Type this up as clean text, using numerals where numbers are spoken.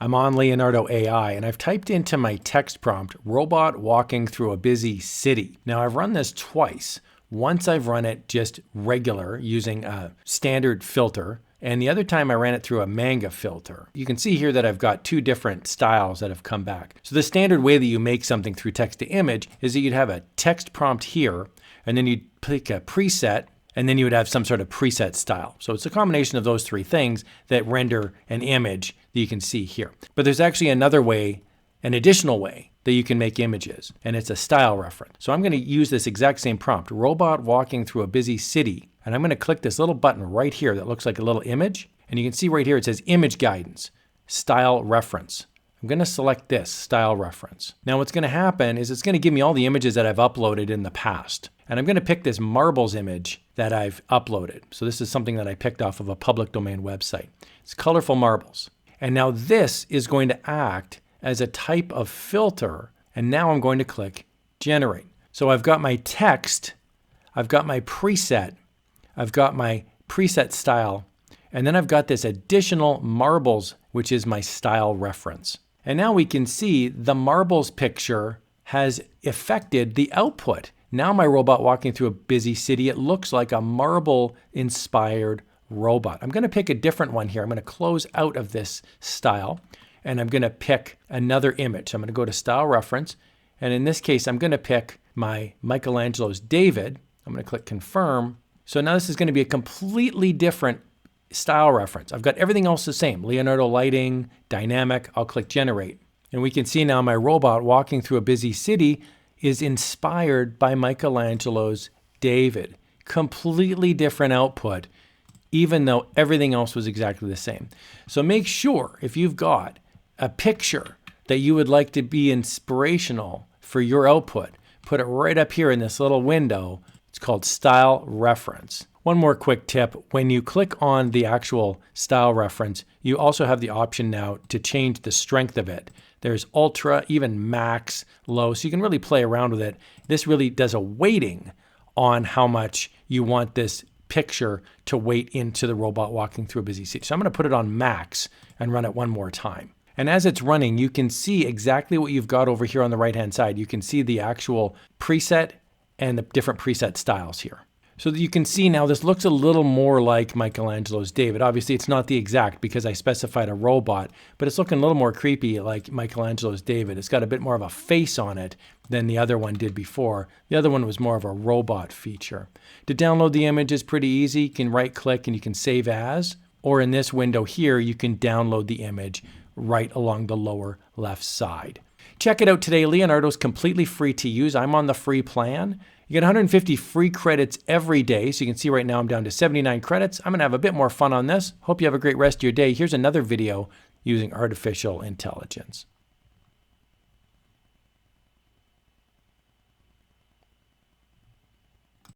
I'm on Leonardo AI and I've typed into my text prompt, robot walking through a busy city. Now I've run this twice. Once I've run it just regular using a standard filter, and the other time I ran it through a manga filter. You can see here that I've got two different styles that have come back. So the standard way that you make something through text to image is that you'd have a text prompt here, and then you'd pick a preset, and then you would have some sort of preset style. So it's a combination of those three things that render an image that you can see here. But there's actually another way, an additional way that you can make images, and it's a style reference. So I'm going to use this exact same prompt, robot walking through a busy city, and I'm going to click this little button right here that looks like a little image, and you can see right here it says image guidance, style reference. I'm going to select this, style reference. Now what's going to happen is it's going to give me all the images that I've uploaded in the past. And I'm going to pick this marbles image that I've uploaded. So this is something that I picked off of a public domain website. It's colorful marbles. And now this is going to act as a type of filter. And now I'm going to click generate. So I've got my text, I've got my preset, I've got my preset style, and then I've got this additional marbles, which is my style reference. And now we can see the marbles picture has affected the output. Now my robot walking through a busy city, it looks like a marble-inspired robot. I'm going to pick a different one here. I'm going to close out of this style, and I'm going to pick another image. I'm going to go to style reference, and in this case, I'm going to pick my Michelangelo's David. I'm going to click confirm. So now this is going to be a completely different style reference. I've got everything else the same. Leonardo lighting, dynamic. I'll click generate. And we can see now my robot walking through a busy city is inspired by Michelangelo's David. Completely different output, even though everything else was exactly the same. So make sure if you've got a picture that you would like to be inspirational for your output, put it right up here in this little window. It's called style reference. One more quick tip, when you click on the actual style reference, you also have the option now to change the strength of it. There's ultra, even max, low, so you can really play around with it. This really does a weighting on how much you want this picture to weight into the robot walking through a busy city. So I'm going to put it on max and run it one more time. And as it's running, you can see exactly what you've got over here on the right-hand side. You can see the actual preset and the different preset styles here. So that you can see now this looks a little more like Michelangelo's David. Obviously it's not the exact because I specified a robot, but it's looking a little more creepy like Michelangelo's David. It's got a bit more of a face on it than the other one did before. The other one was more of a robot feature. To download the image is pretty easy. You can right click and you can save as, or in this window here, you can download the image right along the lower left side. Check it out today. Leonardo's completely free to use. I'm on the free plan. You get 150 free credits every day. So you can see right now I'm down to 79 credits. I'm going to have a bit more fun on this. Hope you have a great rest of your day. Here's another video using artificial intelligence.